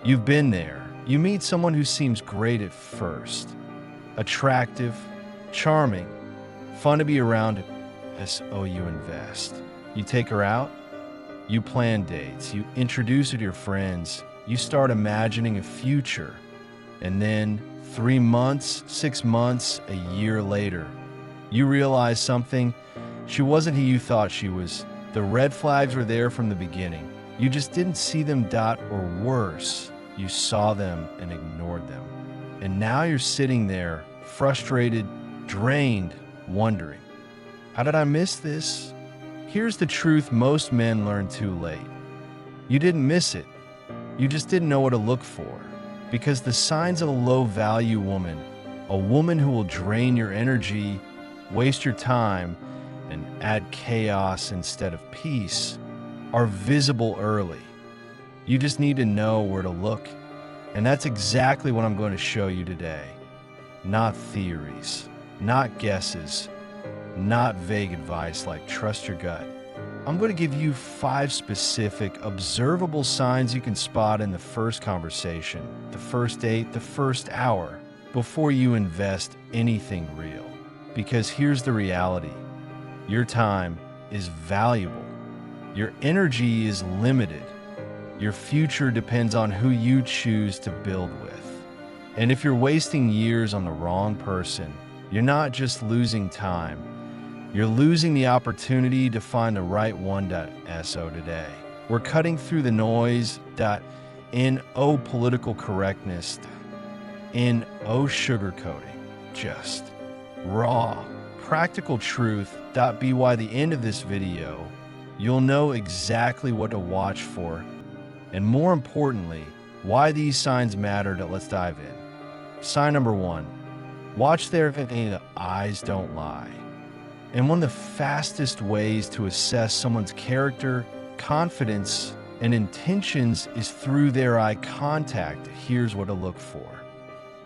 You've been there. You meet someone who seems great at first. Attractive, charming, fun to be around. So you invest. You take her out. You plan dates. You introduce her to your friends. You start imagining a future. And then 3 months, 6 months, a year later, you realize something. She wasn't who you thought she was. The red flags were there from the beginning. You just didn't see them. Or worse, you saw them and ignored them. And now you're sitting there, frustrated, drained, wondering, how did I miss this? Here's the truth most men learn too late. You didn't miss it. You just didn't know what to look for. Because the signs of a low-value woman, a woman who will drain your energy, waste your time, and add chaos instead of peace, are visible early. You just need to know where to look. And that's exactly what I'm going to show you today. Not theories, not guesses, not vague advice like trust your gut. I'm going to give you 5 specific, observable signs you can spot in the first conversation, the first date, the first hour, before you invest anything real. Because here's the reality. Your time is valuable. Your energy is limited. Your future depends on who you choose to build with. And if you're wasting years on the wrong person, you're not just losing time. You're losing the opportunity to find the right one. So today, we're cutting through the noise. In political correctness, in sugarcoating, just raw, practical truth. By the end of this video, you'll know exactly what to watch for, and more importantly, why these signs matter. Let's dive in. Sign number 1, watch their eyes don't lie. And one of the fastest ways to assess someone's character, confidence, and intentions is through their eye contact. Here's what to look for.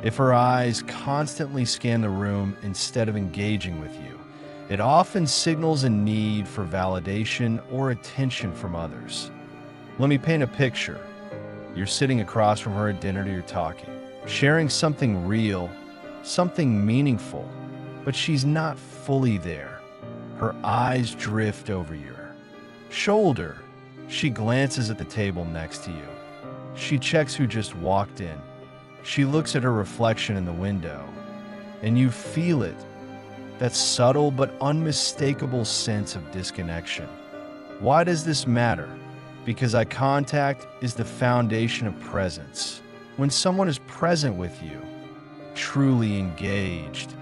If her eyes constantly scan the room instead of engaging with you, it often signals a need for validation or attention from others. Let me paint a picture. You're sitting across from her at dinner, you're talking, sharing something real, something meaningful, but she's not fully there. Her eyes drift over your shoulder. She glances at the table next to you. She checks who just walked in. She looks at her reflection in the window, and you feel it. That subtle but unmistakable sense of disconnection. Why does this matter? Because eye contact is the foundation of presence. When someone is present with you, truly engaged,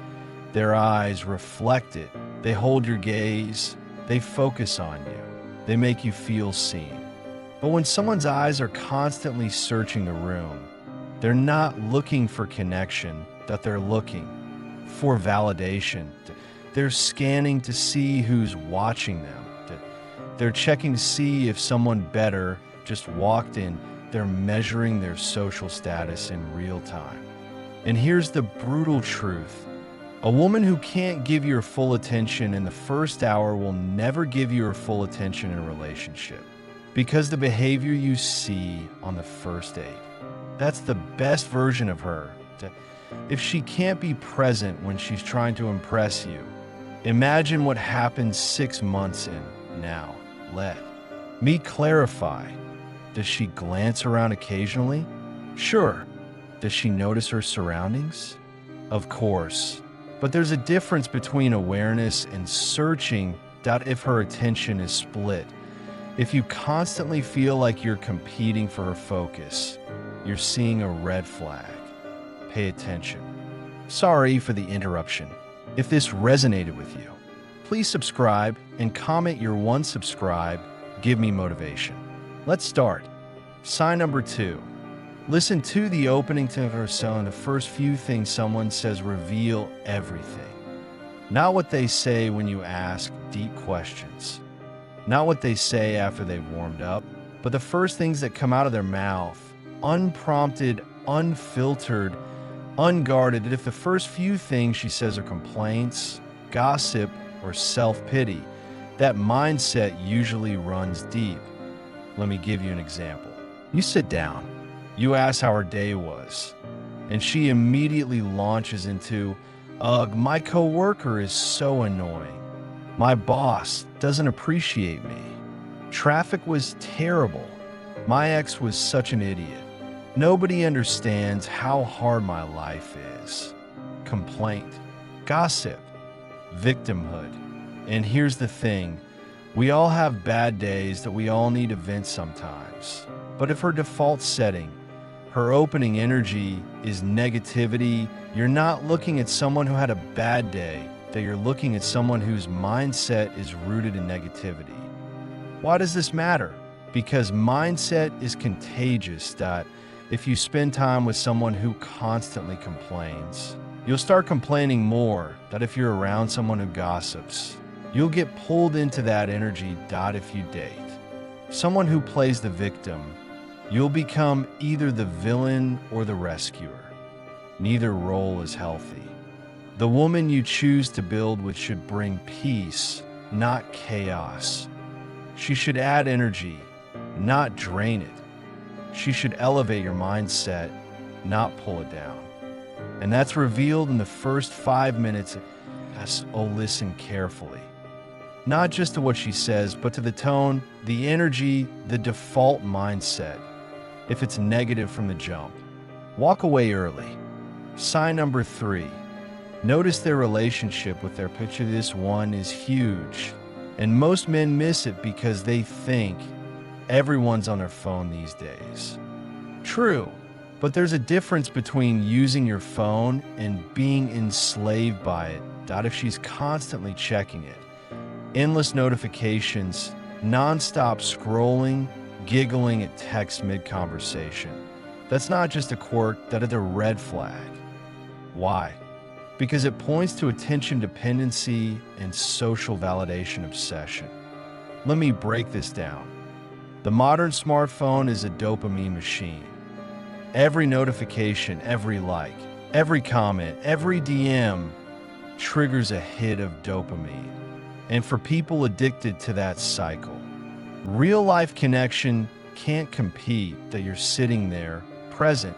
their eyes reflect it. They hold your gaze. They focus on you. They make you feel seen. But when someone's eyes are constantly searching the room, they're not looking for connection, that they're looking for validation. They're scanning to see who's watching them. They're checking to see if someone better just walked in. They're measuring their social status in real time. And here's the brutal truth. A woman who can't give you her full attention in the first hour will never give you her full attention in a relationship. Because the behavior you see on the first date, that's the best version of her. If she can't be present when she's trying to impress you, imagine what happens 6 months in. Now, let me clarify. Does she glance around occasionally? Sure. Does she notice her surroundings? Of course. But there's a difference between awareness and searching. If her attention is split, if you constantly feel like you're competing for her focus, you're seeing a red flag. Pay attention. Sorry for the interruption. If this resonated with you, please subscribe and comment your 1 subscribe. Give me motivation. Let's start. Sign number 2. Listen to the opening to her song. The first few things someone says reveal everything. Not what they say when you ask deep questions. Not what they say after they've warmed up, but the first things that come out of their mouth. Unprompted, unfiltered, unguarded. If the first few things she says are complaints, gossip, or self-pity, that mindset usually runs deep. Let me give you an example. You sit down. You ask how her day was, and she immediately launches into, ugh, my coworker is so annoying. My boss doesn't appreciate me. Traffic was terrible. My ex was such an idiot. Nobody understands how hard my life is. Complaint, gossip, victimhood. And here's the thing, we all have bad days that we all need to vent sometimes. But if her default setting, her opening energy is negativity, you're not looking at someone who had a bad day, that you're looking at someone whose mindset is rooted in negativity. Why does this matter? Because mindset is contagious, that if you spend time with someone who constantly complains, you'll start complaining more. That if you're around someone who gossips, you'll get pulled into that energy. If you date someone who plays the victim, you'll become either the villain or the rescuer. Neither role is healthy. The woman you choose to build with should bring peace, not chaos. She should add energy, not drain it. She should elevate your mindset, not pull it down. And that's revealed in the first 5 minutes. Listen carefully. Not just to what she says, but to the tone, the energy, the default mindset. If it's negative from the jump, walk away early. Sign number 3. Notice their relationship with their picture. This one is huge. And most men miss it because they think everyone's on their phone these days. True, but there's a difference between using your phone and being enslaved by it. If she's constantly checking it, endless notifications, non-stop scrolling, giggling at text mid-conversation, that's not just a quirk, that is a red flag. Why? Because it points to attention dependency and social validation obsession. Let me break this down. The modern smartphone is a dopamine machine. Every notification, every like, every comment, every DM triggers a hit of dopamine. And for people addicted to that cycle, real life connection can't compete. That you're sitting there, present,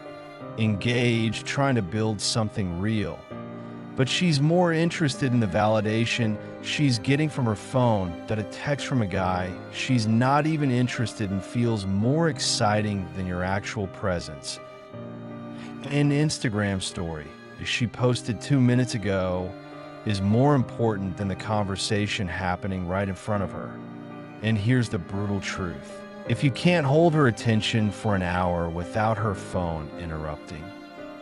engaged, trying to build something real. But she's more interested in the validation she's getting from her phone that a text from a guy she's not even interested in feels more exciting than your actual presence. An Instagram story she posted 2 minutes ago is more important than the conversation happening right in front of her. And here's the brutal truth. If you can't hold her attention for an hour without her phone interrupting,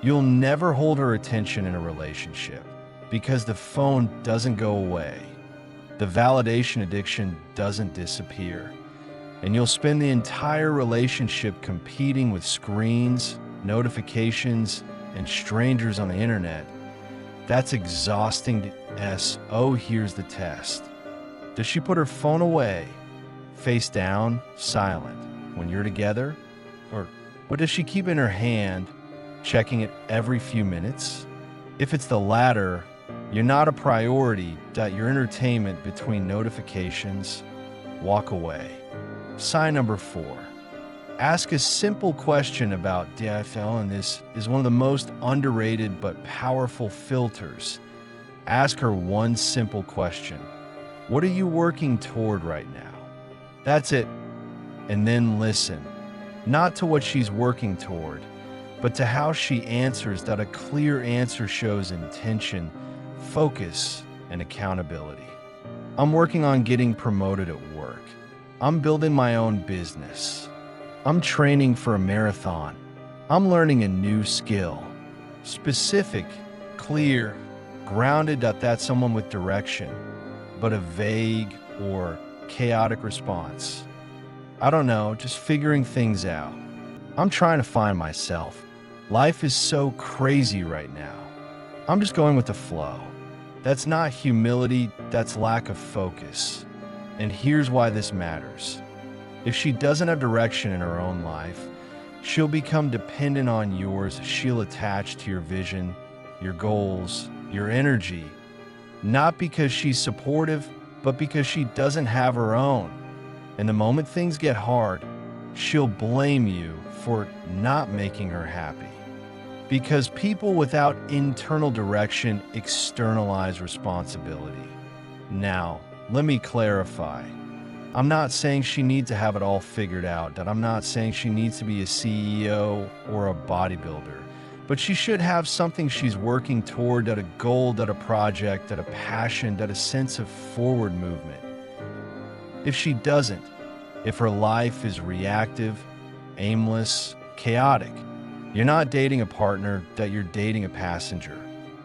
you'll never hold her attention in a relationship, because the phone doesn't go away. The validation addiction doesn't disappear. And you'll spend the entire relationship competing with screens, notifications, and strangers on the internet. That's exhausting. Here's the test. Does she put her phone away, face down, silent, when you're together? Or does she keep it in her hand, checking it every few minutes? If it's the latter, you're not a priority. Your entertainment between notifications, walk away. Sign number 4. Ask a simple question about DFL, and this is one of the most underrated but powerful filters. Ask her one simple question. What are you working toward right now? That's it. And then listen, not to what she's working toward, but to how she answers. That a clear answer shows intention, focus, and accountability. I'm working on getting promoted at work. I'm building my own business. I'm training for a marathon. I'm learning a new skill. Specific, clear, grounded. That's someone with direction, but a vague or chaotic response. I don't know, just figuring things out. I'm trying to find myself. Life is so crazy right now. I'm just going with the flow. That's not humility, that's lack of focus. And here's why this matters. If she doesn't have direction in her own life, she'll become dependent on yours. She'll attach to your vision, your goals, your energy, not because she's supportive, but because she doesn't have her own. And the moment things get hard, she'll blame you for not making her happy. Because people without internal direction externalize responsibility. Now, let me clarify. I'm not saying she needs to have it all figured out, that I'm not saying she needs to be a CEO or a bodybuilder, but she should have something she's working toward, that a goal, that a project, that a passion, that a sense of forward movement. If she doesn't, if her life is reactive, aimless, chaotic, you're not dating a partner, that you're dating a passenger.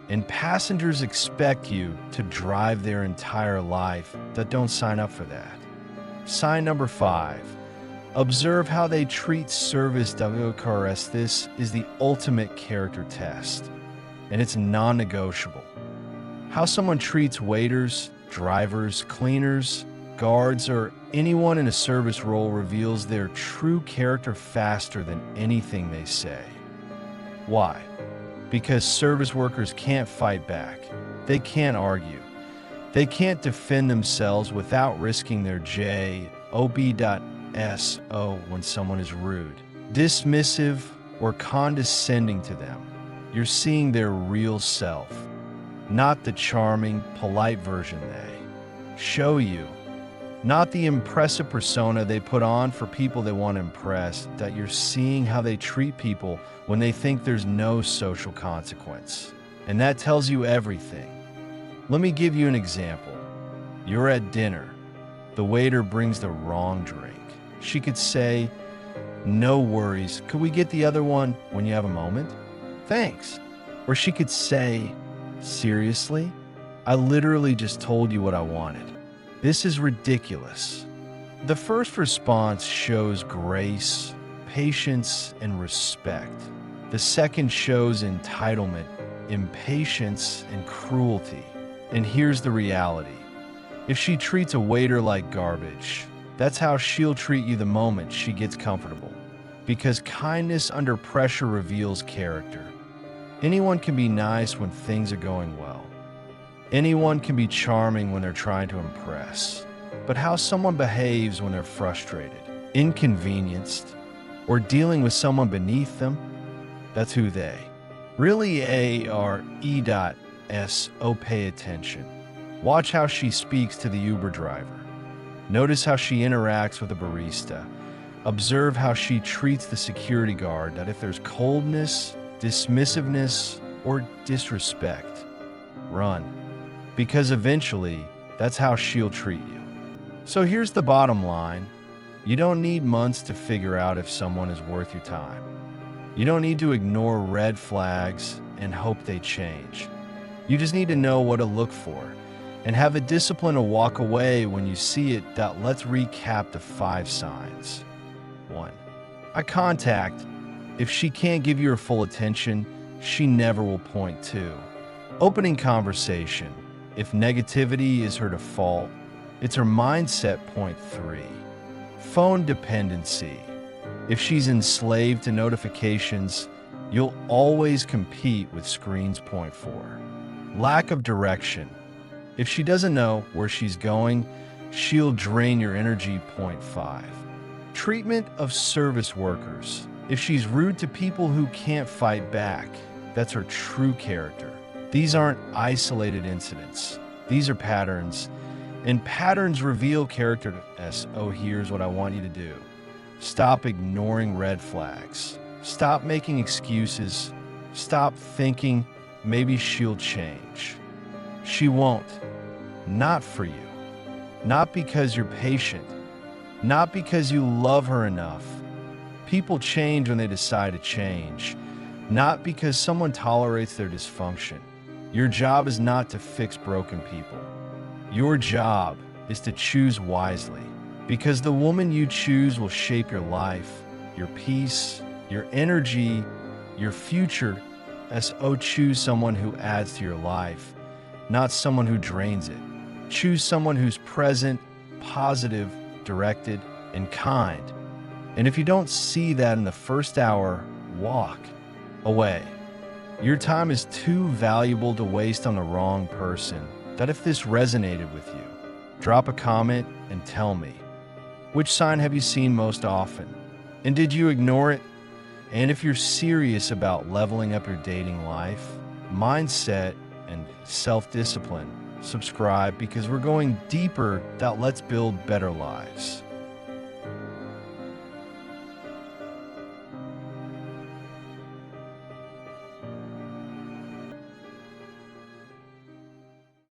And passengers expect you to drive their entire life, that don't sign up for that. Sign number 5. Observe how they treat service WKRS. This is the ultimate character test, and it's non-negotiable. How someone treats waiters, drivers, cleaners, guards, or anyone in a service role reveals their true character faster than anything they say. Why? Because service workers can't fight back. They can't argue. They can't defend themselves without risking their job.so when someone is rude, dismissive, or condescending to them. You're seeing their real self, not the charming, polite version they show you, not the impressive persona they put on for people they want to impress. That you're seeing how they treat people when they think there's no social consequence. And that tells you everything. Let me give you an example. You're at dinner. The waiter brings the wrong drink. She could say, "No worries, could we get the other one when you have a moment? Thanks." Or she could say, "Seriously? I literally just told you what I wanted. This is ridiculous." The first response shows grace, patience, and respect. The second shows entitlement, impatience, and cruelty. And here's the reality. If she treats a waiter like garbage, that's how she'll treat you the moment she gets comfortable. Because kindness under pressure reveals character. Anyone can be nice when things are going well. Anyone can be charming when they're trying to impress. But how someone behaves when they're frustrated, inconvenienced, or dealing with someone beneath them, that's who they really are. Pay attention. Watch how she speaks to the Uber driver. Notice how she interacts with a barista. Observe how she treats the security guard, that if there's coldness, dismissiveness, or disrespect, run. Because eventually, that's how she'll treat you. So here's the bottom line. You don't need months to figure out if someone is worth your time. You don't need to ignore red flags and hope they change. You just need to know what to look for and have the discipline to walk away when you see it. Let's recap the 5 signs. 1. Eye contact. If she can't give you her full attention, she never will. Point 2. Opening conversation. If negativity is her default, it's her mindset. Point 3. Phone dependency. If she's enslaved to notifications, you'll always compete with screens. Point 4. Lack of direction. If she doesn't know where she's going, she'll drain your energy. Point 5. Treatment of service workers. If she's rude to people who can't fight back, that's her true character. These aren't isolated incidents. These are patterns, and patterns reveal character. So here's what I want you to do. Stop ignoring red flags. Stop making excuses. Stop thinking maybe she'll change. She won't. Not for you. Not because you're patient. Not because you love her enough. People change when they decide to change. Not because someone tolerates their dysfunction. Your job is not to fix broken people. Your job is to choose wisely. Because the woman you choose will shape your life, your peace, your energy, your future. So choose someone who adds to your life, not someone who drains it. Choose someone who's present, positive, directed, and kind. And if you don't see that in the first hour, walk away. Your time is too valuable to waste on the wrong person. That if this resonated with you, drop a comment and tell me. Which sign have you seen most often? And did you ignore it? And if you're serious about leveling up your dating life, mindset, and self-discipline, subscribe because we're going deeper that let's build better lives.